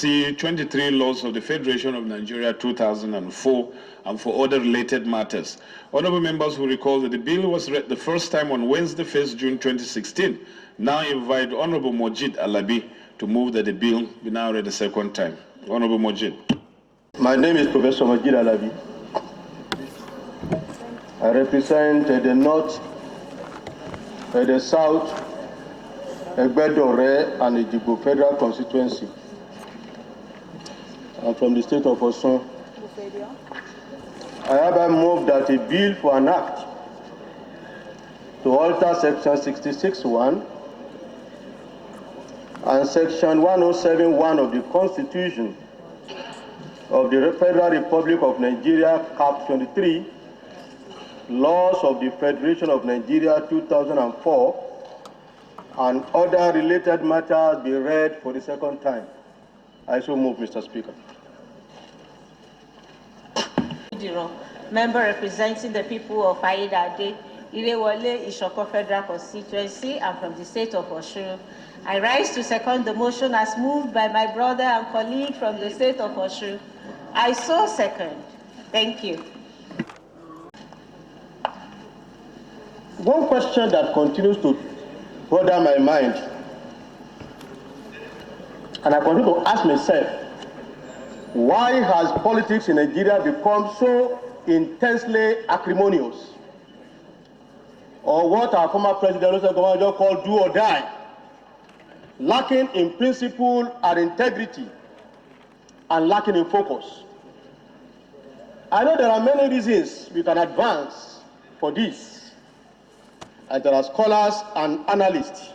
23 laws of the Federation of Nigeria 2004 and for other related matters. Honorable members who recall that the bill was read the first time on Wednesday, 1st June 2016. Now invite Honorable Mojeed Alabi to move that the bill be now read the second time. Honorable Mojeed. My name is Professor Mojeed Alabi. I represent the North, the South, Egbedore and Ejigbo Federal Constituency. I'm from the state of Osun. I hereby move that a bill for an act to alter Section 66(1) and Section 107(1) of the Constitution of the Federal Republic of Nigeria, Cap 23, Laws of the Federation of Nigeria 2004, and other related matters be read for the second time. I so move, Mr. Speaker. Member representing the people of Aidade, Irewole, Ishoko Federal Constituency, and from the state of Osun. I rise to second the motion as moved by my brother and colleague from the state of Osun. I so second. Thank you. One question that continues to bother my mind, and I continue to ask myself, why has politics in Nigeria become so intensely acrimonious? Or what our former president called do or die, lacking in principle and integrity, and lacking in focus. I know there are many reasons we can advance for this, and there are scholars and analysts.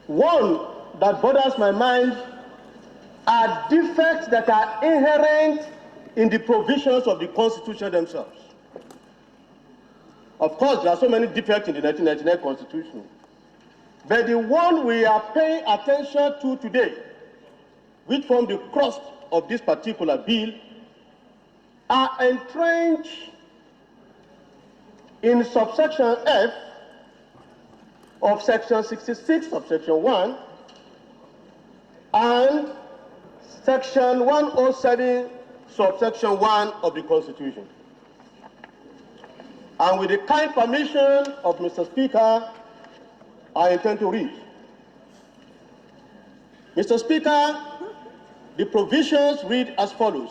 One that bothers my mind are defects that are inherent in the provisions of the Constitution themselves. Of course, there are so many defects in the 1999 Constitution, but the one we are paying attention to today, which form the crust of this particular bill, are entrenched in subsection F of section 66 of section 1 and section 107 subsection 1 of the Constitution. And with the kind permission of Mr. Speaker, I intend to read. Mr. Speaker, the provisions read as follows.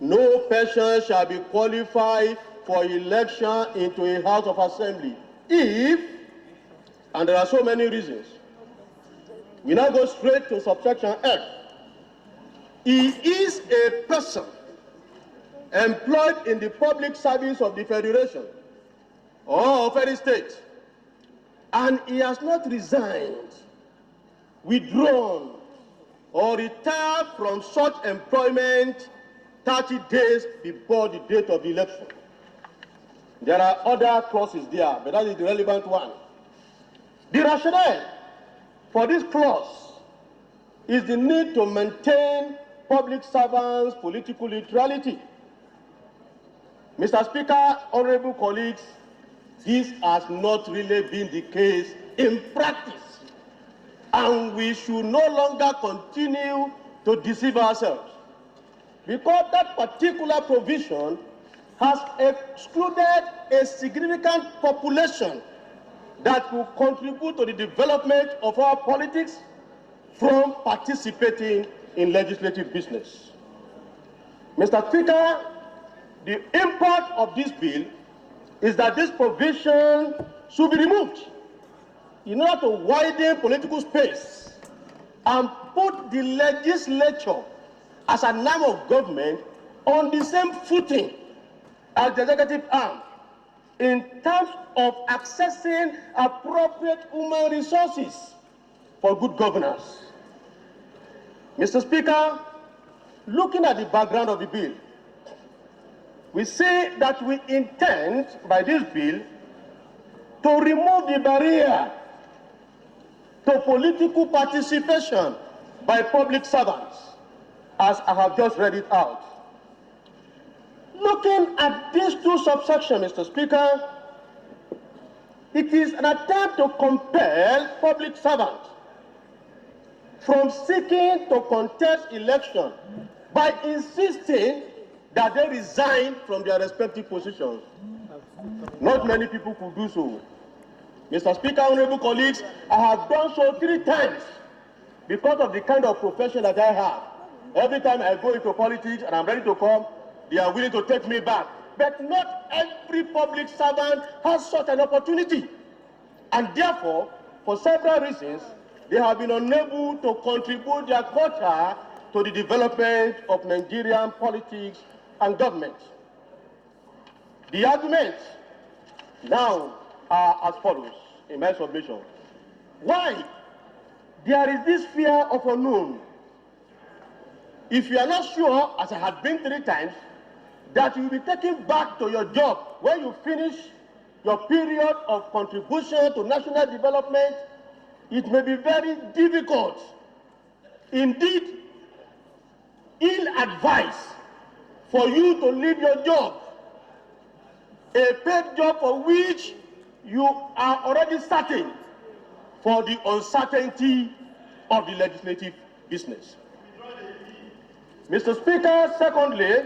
No person shall be qualified for election into a House of Assembly if, and there are so many reasons. We now go straight to subsection F. He is a person employed in the public service of the Federation or of any state, and he has not resigned, withdrawn, or retired from such employment 30 days before the date of the election. There are other clauses there, but that is the relevant one. The rationale for this clause is the need to maintain public servants' political neutrality. Mr. Speaker, honorable colleagues, this has not really been the case in practice, and we should no longer continue to deceive ourselves, because that particular provision has excluded a significant population that will contribute to the development of our politics from participating in legislative business. Mr. Speaker, the import of this bill is that this provision should be removed in order to widen political space and put the legislature as an arm of government on the same footing as the executive arm in terms of accessing appropriate human resources for good governance. Mr. Speaker, looking at the background of the bill, we say that we intend by this bill to remove the barrier to political participation by public servants, as I have just read it out. Looking at these two subsections, Mr. Speaker, it is an attempt to compel public servants from seeking to contest election by insisting that they resign from their respective positions. Not many people could do so. Mr. Speaker, honorable colleagues, I have done so 3 times because of the kind of profession that I have. Every time I go into politics and I'm ready to come, they are willing to take me back. But not every public servant has such an opportunity. And therefore, for several reasons, they have been unable to contribute their quota to the development of Nigerian politics and government. The arguments now are as follows in my submission. Why? There is this fear of unknown. If you are not sure, as I have been 3 times, that you will be taken back to your job when you finish your period of contribution to national development, it may be very difficult, indeed ill-advised, for you to leave your job, a paid job for which you are already certain, for the uncertainty of the legislative business. Mr. Speaker, secondly,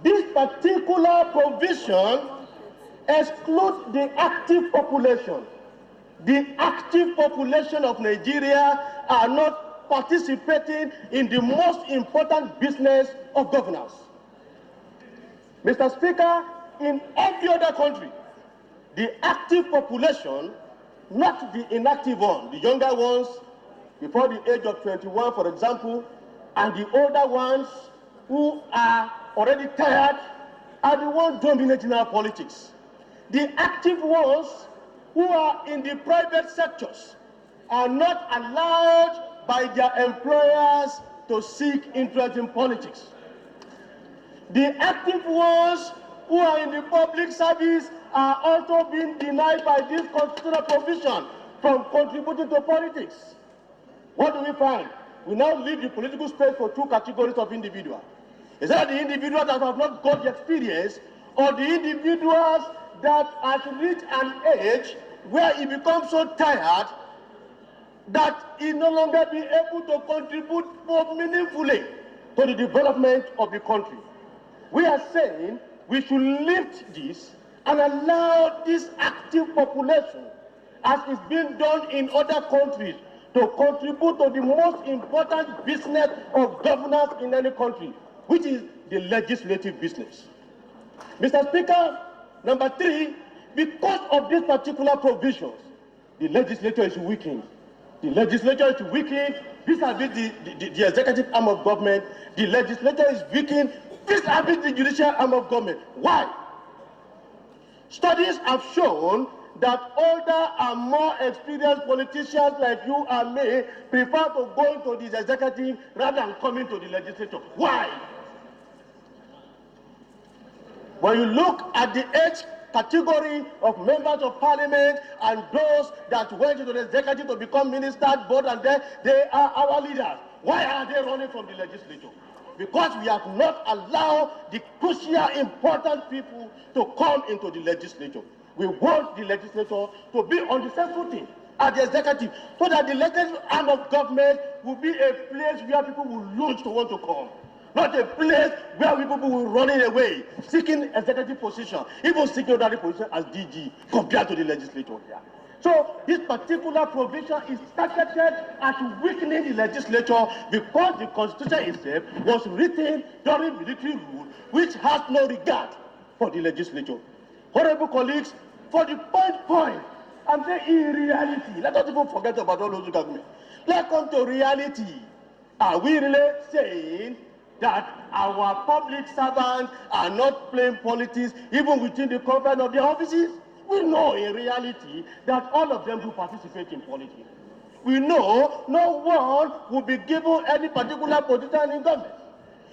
this particular provision excludes the active population. The active population of Nigeria are not participating in the most important business of governance. Mr. Speaker, in every other country, the active population, not the inactive one, the younger ones before the age of 21, for example, and the older ones who are already tired, are the ones dominating our politics. The active ones who are in the private sectors are not allowed by their employers to seek interest in politics. The active ones who are in the public service are also being denied by this constitutional provision from contributing to politics. What do we find? We now leave the political space for 2 categories of individuals. Is that the individuals that have not got the experience, or the individuals that have reached an age where he becomes so tired that he no longer be able to contribute more meaningfully to the development of the country? We are saying we should lift this and allow this active population, as is being done in other countries, to contribute to the most important business of governance in any country, which is the legislative business. Mr. Speaker, number 3, because of these particular provisions, the legislature is weakened. The legislature is weakened vis-à-vis the executive arm of government. The legislature is weakened vis-à-vis the judicial arm of government. Why? Studies have shown that older and more experienced politicians like you and me prefer to go into the executive rather than coming to the legislature. Why? When you look at the age category of members of parliament and those that went into the executive to become ministers, board, and then they are our leaders. Why are they running from the legislature? Because we have not allowed the crucial, important people to come into the legislature. We want the legislature to be on the same footing as the executive, so that the legislative arm of government will be a place where people will launch to want to come. Not a place where people will running away, seeking executive position, even seeking other position as DG, compared to the legislature here. So this particular provision is targeted at weakening the legislature because the Constitution itself was written during military rule, which has no regard for the legislature. Honorable colleagues, for the point, I'm saying in reality, let us even forget about all those government. Let's come to reality. Are we really saying that our public servants are not playing politics even within the confines of their offices? We know in reality that all of them do participate in politics. We know no one will be given any particular position in government.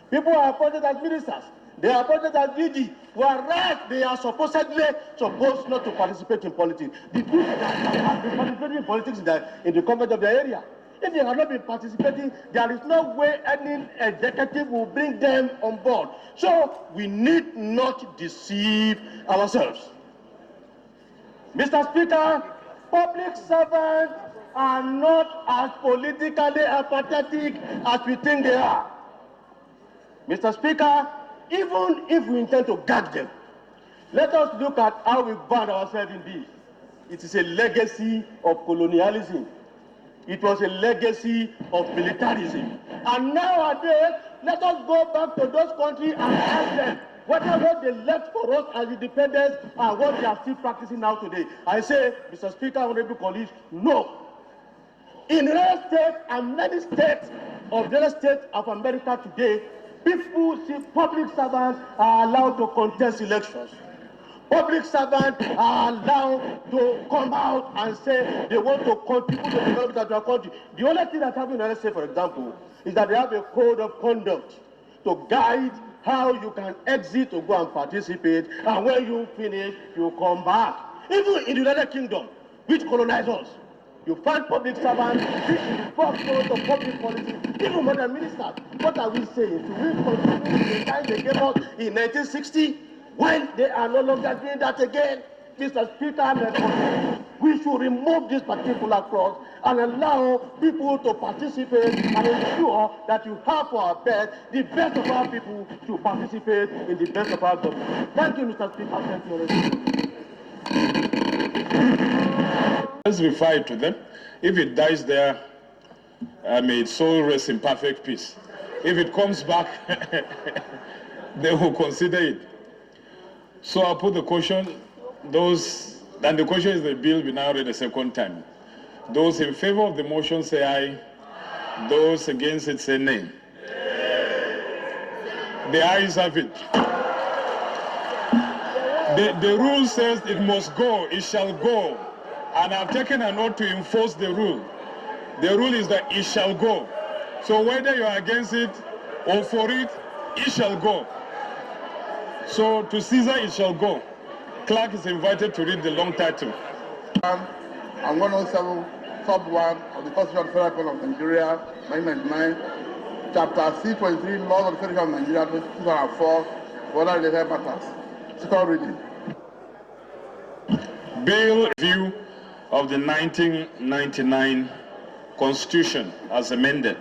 People are appointed as ministers. They are appointed as DG, whereas they are supposedly supposed not to participate in politics. The people that have been participating in politics in the confines of their area, if they have not been participating, there is no way any executive will bring them on board. So we need not deceive ourselves. Mr. Speaker, public servants are not as politically apathetic as we think they are. Mr. Speaker, even if we intend to gag them, let us look at how we found ourselves in this. It is a legacy of colonialism. It was a legacy of militarism. And nowadays, let us go back to those countries and ask them whether what they left for us as independence and what they are still practicing now today. I say, Mr. Speaker, honorable colleagues, no. In the United States and many states of the United States of America today, people see public servants are allowed to contest elections. Public servants are allowed to come out and say they want to contribute to the development of their country. The only thing that happens in the United States, for example, is that they have a code of conduct to guide how you can exit to go and participate, and when you finish, you come back. Even in the United Kingdom, which colonized us, you find public servants in the forefront of public policy, even more than ministers. What are we saying? To we continue the time they gave us in 1960 when they are no longer doing that again? Mr. Speaker, we should remove this particular clause and allow people to participate and ensure that you have for our best the best of our people to participate in the best of our government. Thank you, Mr. Speaker. Thank you. Let's refer it to them. If it dies there, may its soul rest in perfect peace. If it comes back, they will consider it. So I'll put the question. And the question is the bill be now read a second time. Those in favor of the motion say aye. Those against it say nay. The ayes have it. The rule says it must go, it shall go. And I've taken an oath to enforce the rule. The rule is that it shall go. So whether you are against it or for it, it shall go. So to Caesar it shall go. Clerk is invited to read the long title. And 107, sub 1 of the Constitution of the Federal Republic of Nigeria, 1999, Chapter C23, Laws of the Federation of Nigeria, 2004, for other related matters. Second reading. Bill review of the 1999 Constitution as amended.